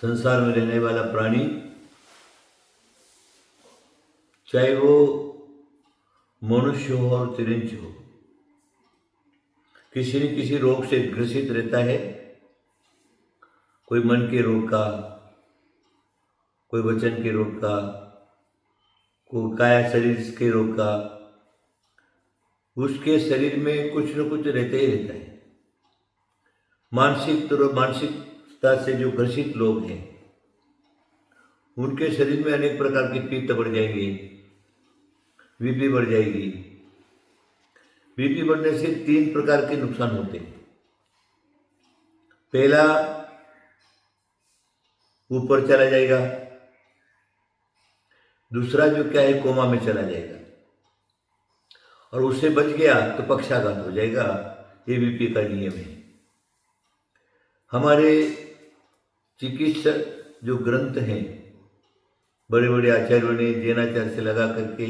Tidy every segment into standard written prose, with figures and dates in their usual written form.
संसार में रहने वाला प्राणी, चाहे वो मनुष्य हो और तिरंज हो, किसी न किसी रोग से ग्रसित रहता है। कोई मन के रोग का, कोई वचन के रोग का, कोई काया शरीर के रोग का। उसके शरीर में कुछ न कुछ रहता ही रहता है। मानसिकता से जो ग्रसित लोग हैं, उनके शरीर में अनेक प्रकार के पित्त बढ़ जाएंगे, बीपी बढ़ जाएगी। बीपी बढ़ने से 3 प्रकार के नुकसान होते हैं। पहला, ऊपर चला जाएगा। दूसरा जो क्या है, कोमा में चला जाएगा। और उससे बच गया तो पक्षाघात हो जाएगा। ये बीपी का नियम है। हमारे चिकित्सक जो ग्रंथ हैं, बड़े बड़े आचार्यों ने जैनाचार्य से लगा करके,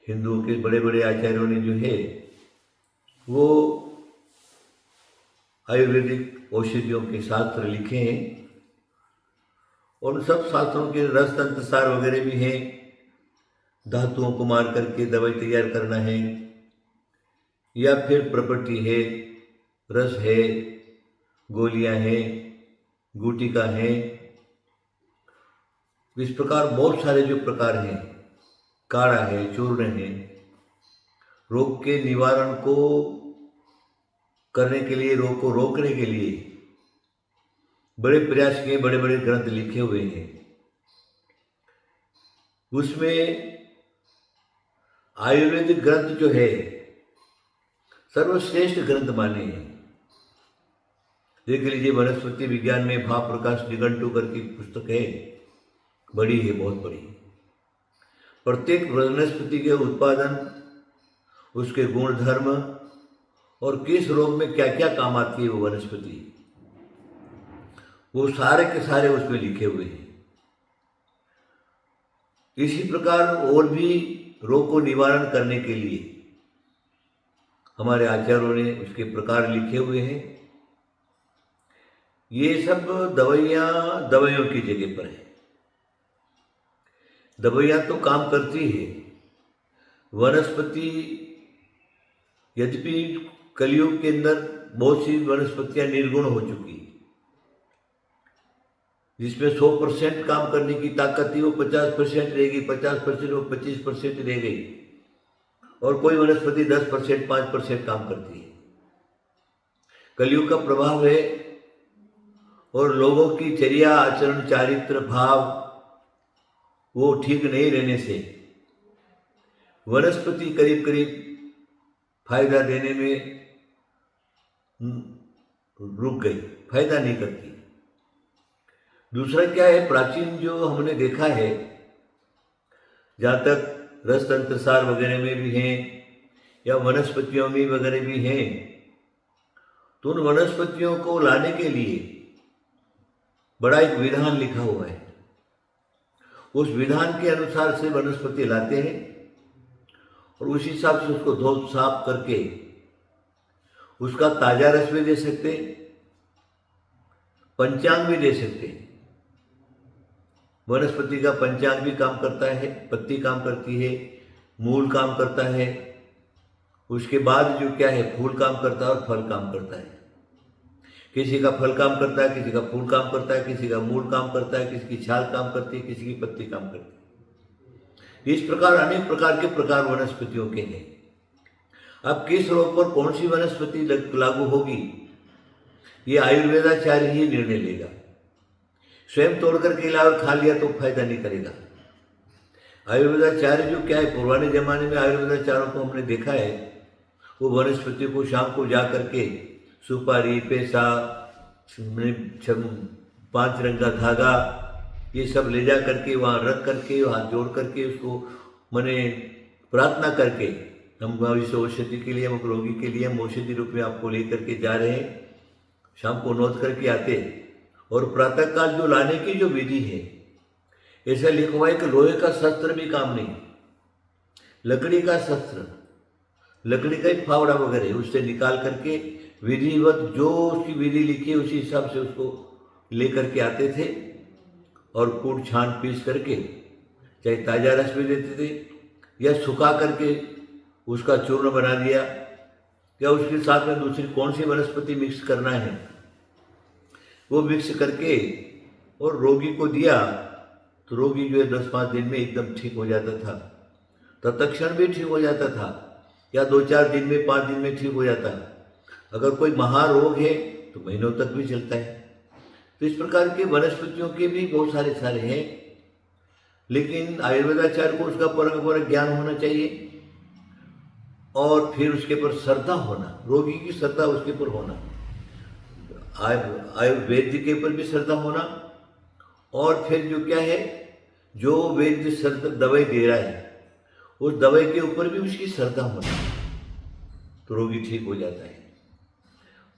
हिंदुओं के बड़े बड़े आचार्यों ने जो है वो आयुर्वेदिक औषधियों के शास्त्र लिखे हैं। और उन सब शास्त्रों के रस तंत्र सार वगैरह भी हैं। धातुओं को मार करके दवाई तैयार करना है, या फिर प्रॉपर्टी है, रस है, गोलियां हैं, गुटिका है। इस प्रकार बहुत सारे जो प्रकार हैं, काढ़ा है, चूर्ण है। रोग के निवारण को करने के लिए, रोग को रोकने के लिए बड़े प्रयास किए, बड़े बड़े ग्रंथ लिखे हुए हैं। उसमें आयुर्वेदिक ग्रंथ जो है सर्वश्रेष्ठ ग्रंथ माने हैं। देख लीजिए, वनस्पति विज्ञान में भाव प्रकाश निघंटु करके पुस्तक है, बड़ी है, बहुत बड़ी। प्रत्येक वनस्पति के उत्पादन, उसके गुण धर्म और किस रोग में क्या क्या काम आती है वो वनस्पति, वो सारे के सारे उसमें लिखे हुए हैं। इसी प्रकार और भी रोग को निवारण करने के लिए हमारे आचार्यों ने उसके प्रकार लिखे हुए हैं। ये सब दवाइयों की जगह पर है। दवाइयाँ तो काम करती है। वनस्पति, यद्यपि कलयुग के अंदर बहुत सी वनस्पतियां निर्गुण हो चुकी, जिसमें 100% काम करने की ताकत थी वो 50% रह गई, 50% वो 25% रह गई। और कोई वनस्पति 10%, 5% काम करती है। कलयुग का प्रभाव है। और लोगों की चर्या, आचरण, चारित्र, भाव वो ठीक नहीं रहने से वनस्पति करीब करीब फायदा देने में रुक गई, फायदा नहीं करती। दूसरा क्या है, प्राचीन जो हमने देखा है, जहाँ तक रस तंत्र सार वगैरह में भी हैं या वनस्पतियों में वगैरह भी हैं, तो उन वनस्पतियों को लाने के लिए बड़ा एक विधान लिखा हुआ है। उस विधान के अनुसार से वनस्पति लाते हैं और उस हिसाब से उसको धो साफ करके उसका ताजा रस भी दे सकते, पंचांग भी दे सकते। वनस्पति का पंचांग भी काम करता है, पत्ती काम करती है, मूल काम करता है, उसके बाद जो क्या है, फूल काम करता है और फल काम करता है। किसी का फल काम करता है, किसी का फूल काम करता है, किसी का मूल काम करता है, किसी की छाल काम करती है, किसी की पत्ती काम करती है। इस प्रकार अनेक प्रकार के प्रकार वनस्पतियों के हैं। अब किस रोग पर कौन सी वनस्पति लागू होगी, ये आयुर्वेदाचार्य ही निर्णय लेगा। स्वयं तोड़ करके ला और खा लिया तो फायदा नहीं करेगा। आयुर्वेदाचार्य जो क्या है, पुराने जमाने में आयुर्वेदाचार्यों को हमने देखा है, वो वनस्पति को शाम को जा करके सुपारी, पैसा, 5 रंग का धागा, ये सब ले जा करके वहाँ रख करके, हाथ जोड़ करके उसको मने प्रार्थना करके, हम इस औषधि के लिए, हम रोगी के लिए हम औषधि रूप में आपको ले करके जा रहे हैं, शाम को नोट करके आते। और प्रातःकाल जो लाने की जो विधि है, ऐसा लिखा हुआ है कि लोहे का शस्त्र भी काम नहीं, लकड़ी का शस्त्र, लकड़ी का एक फावड़ा वगैरह उससे निकाल करके विधिवत जो उसकी विधि लिखी है उसी हिसाब से उसको लेकर के आते थे और कूट छान पीस करके चाहे ताज़ा रस में देते थे या सुखा करके उसका चूर्ण बना दिया, या उसके साथ में दूसरी कौन सी वनस्पति मिक्स करना है वो मिक्स करके और रोगी को दिया, तो रोगी जो है 10-5 दिन में एकदम ठीक हो जाता था, तत्क्षण भी ठीक हो जाता था, या 2-4 दिन में 5 दिन में ठीक हो जाता। अगर कोई महारोग है तो महीनों तक भी चलता है। तो इस प्रकार के वनस्पतियों के भी बहुत सारे हैं, लेकिन आयुर्वेदाचार्य को उसका परंपरा ज्ञान होना चाहिए और फिर उसके पर श्रद्धा होना, रोगी की श्रद्धा उसके ऊपर होना, आयुर्वेद के ऊपर भी श्रद्धा होना, और फिर जो क्या है, जो वैद्य दवाई दे रहा है उस दवाई के ऊपर भी उसकी श्रद्धा होना, तो रोगी ठीक हो जाता है।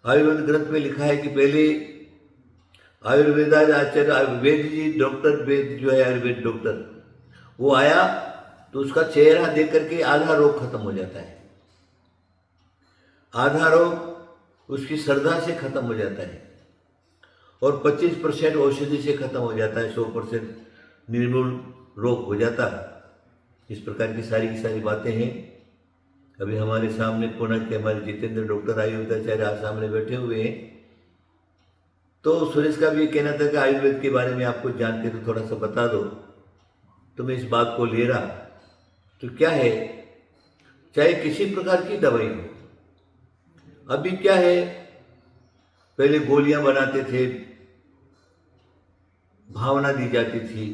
आयुर्वेद ग्रंथ में लिखा है कि पहले आयुर्वेदाचार्य आयुर्वेद जी डॉक्टर वेद जो है आयुर्वेद डॉक्टर वो आया तो उसका चेहरा देख करके आधा रोग खत्म हो जाता है, आधा रोग उसकी श्रद्धा से खत्म हो जाता है, और 25% औषधि से खत्म हो जाता है, 100% निर्मूल रोग हो जाता है। इस प्रकार की सारी बातें हैं। अभी हमारे सामने पुणे के हमारे जितेंद्र डॉक्टर आयुर्वेदाचार्य आज सामने बैठे हुए हैं, तो सुरेश का भी कहना था कि आयुर्वेद के बारे में आपको जान के तो थोड़ा सा बता दो, तो मैं इस बात को ले रहा। तो क्या है, चाहे किसी प्रकार की दवाई हो, अभी क्या है, पहले गोलियां बनाते थे, भावना दी जाती थी,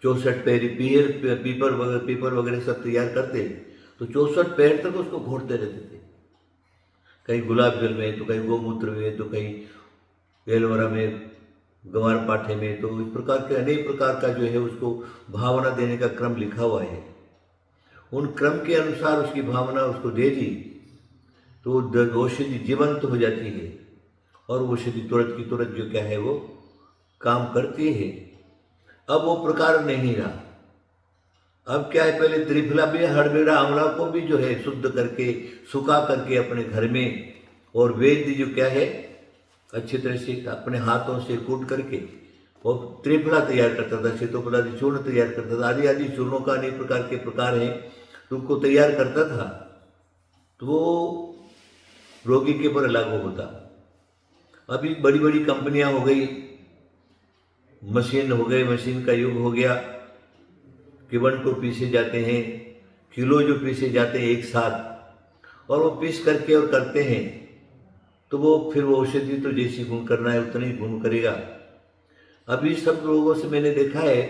64 पीपर वगैरह सब तैयार करते, तो 64 पैर तक उसको घोटते रहते थे, कहीं गुलाब जल में, तो कहीं गोमूत्र में, तो कहीं एलोवेरा में, गंवार पाठे में, तो इस प्रकार के अनेक प्रकार का जो है उसको भावना देने का क्रम लिखा हुआ है। उन क्रम के अनुसार उसकी भावना उसको दे दी तो औषधि जीवंत हो जाती है, और औषधि तुरंत की तुरंत जो क्या है वो काम करती है। अब वो प्रकार नहीं रहा। अब क्या है, पहले त्रिफला भी, हड़बेड़ा आंवला को भी जो है शुद्ध करके सुखा करके अपने घर में, और वैद्य जो क्या है अच्छी तरह से अपने हाथों से कूट करके और त्रिफला तैयार करता था, शीतोपलादि चूर्ण तैयार करता था, आदि चूर्णों का अनेक प्रकार के प्रकार हैं, तो उनको तैयार करता था, तो वो रोगी के ऊपर लागू होता। अभी बड़ी बड़ी कंपनियां हो गई, मशीन हो गई, मशीन का युग हो गया, किवन को पीसे जाते हैं, किलो जो पीसे जाते हैं एक साथ, और वो पीस करके और करते हैं, तो वो फिर वो औषधि तो जैसी गुण करना है उतना ही गुण करेगा। अभी सब लोगों से मैंने देखा है,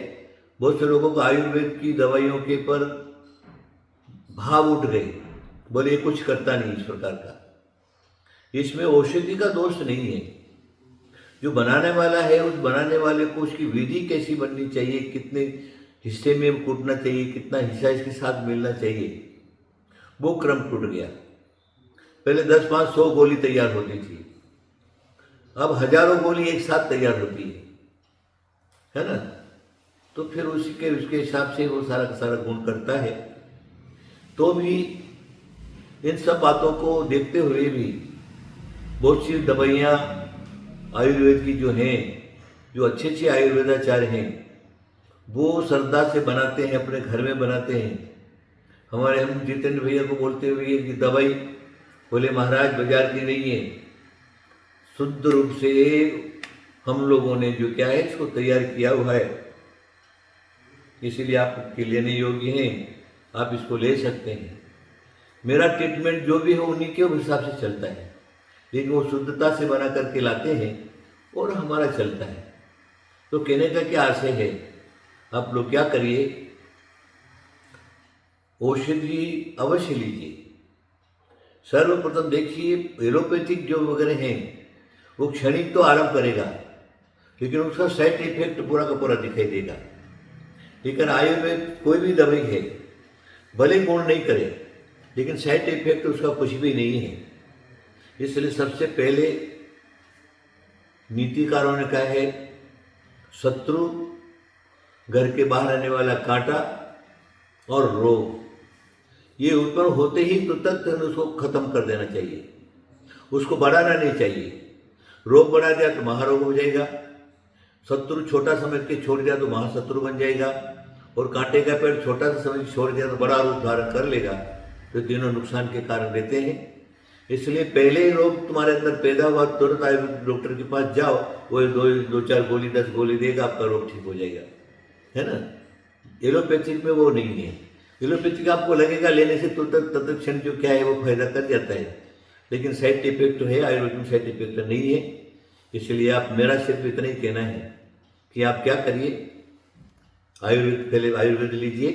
बहुत से लोगों को आयुर्वेद की दवाइयों के पर भाव उठ गए, बोले कुछ करता नहीं इस प्रकार का। इसमें औषधि का दोष नहीं है, जो बनाने वाला है उस बनाने वाले को उसकी विधि कैसी बननी चाहिए, कितने हिस्से में कूटना चाहिए, कितना हिस्सा इसके साथ मिलना चाहिए, वो क्रम टूट गया। पहले 10, 5, 100 गोली तैयार होती थी, अब हजारों गोली एक साथ तैयार होती है ना। तो फिर उसके हिसाब से वो सारा का सारा गुण करता है। तो भी इन सब बातों को देखते हुए भी बहुत सी दवाइयाँ आयुर्वेद की जो हैं, जो अच्छे आयुर्वेदाचार्य हैं, वो श्रद्धा से बनाते हैं, अपने घर में बनाते हैं। हमारे हम जितेंद्र भैया को बोलते हुए कि दवाई, बोले महाराज बाजार की नहीं है, शुद्ध रूप से हम लोगों ने जो क्या है इसको तैयार किया हुआ है, इसीलिए आपके लेने योग्य हैं, आप इसको ले सकते हैं। मेरा ट्रीटमेंट जो भी है उन्हीं के हिसाब से चलता है, लेकिन वो शुद्धता से बना करके लाते हैं और हमारा चलता है। तो कहने का क्या आशय है, आप लोग क्या करिए, औषधि अवश्य लीजिए। सर्वप्रथम देखिए, एलोपैथिक जो वगैरह हैं वो क्षणिक तो आराम करेगा, लेकिन उसका साइड इफेक्ट पूरा का पूरा दिखाई देगा। लेकिन आयुर्वेद कोई भी दवाई है, भले गुण नहीं करे, लेकिन साइड इफेक्ट उसका कुछ भी नहीं है। इसलिए सबसे पहले नीतिकारों ने कहा है, शत्रु, घर के बाहर आने वाला कांटा और रोग, ये उत्पन्न होते ही तुरंत उसको खत्म कर देना चाहिए, उसको बढ़ाना नहीं चाहिए। रोग बढ़ा दिया तो महारोग हो जाएगा, शत्रु छोटा समझ के छोड़ दिया तो महाशत्रु बन जाएगा, और कांटे का पेड़ छोटा सा समझ के छोड़ दिया तो बड़ा रूप धारण कर लेगा। तो तीनों नुकसान के कारण रहते हैं। इसलिए पहले ही रोग तुम्हारे अंदर पैदा हुआ, तुरंत आयुर्वेदिक डॉक्टर के पास जाओ, वो दो चार गोली 10 गोली देगा, आपका रोग ठीक हो जाएगा, है ना। एलोपैथिक में वो नहीं है। एलोपैथिक आपको लगेगा लेने से तत्क्षण जो क्या है वो फायदा कर जाता है, लेकिन साइड इफेक्ट तो है, आयुर्वेद में साइड इफेक्ट नहीं है। इसलिए आप, मेरा सिर्फ इतना ही कहना है कि आप क्या करिए, पहले आयुर्वेद लीजिए,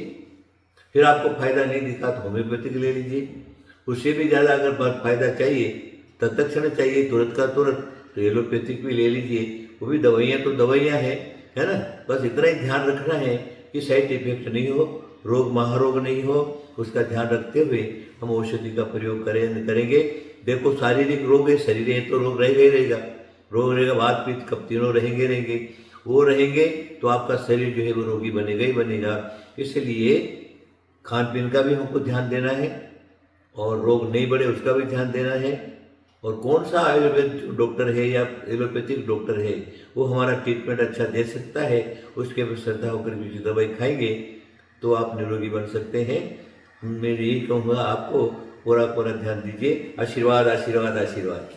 फिर आपको फायदा नहीं दिखा तो होम्योपैथिक ले लीजिए। उससे भी ज़्यादा अगर फायदा चाहिए, तत्क्षण चाहिए, तुरंत का तुरंत, तो एलोपैथिक भी ले लीजिए। वो भी दवाइयाँ तो दवाइयाँ हैं, है ना। बस इतना ही ध्यान रखना है कि साइड इफेक्ट नहीं हो, रोग महारोग नहीं हो, उसका ध्यान रखते हुए हम औषधि का प्रयोग करेंगे। देखो, शारीरिक रोग है, शरीर है तो रोग रहेगा ही रहेगा, रोग रहेगा, वात पित्त कफ तीनों रहेंगे, वो रहेंगे तो आपका शरीर जो है वो रोगी बनेगा ही बनेगा। इसलिए खान पीन का भी हमको ध्यान देना है, और रोग नहीं बढ़े उसका भी ध्यान देना है। और कौन सा आयुर्वेद डॉक्टर है या एलोपैथिक डॉक्टर है वो हमारा ट्रीटमेंट अच्छा दे सकता है, उसके पर श्रद्धा होकर भी दवाई खाएंगे तो आप निरोगी बन सकते हैं। मैं यही कहूँगा आपको, पूरा ध्यान दीजिए। आशीर्वाद आशीर्वाद आशीर्वाद।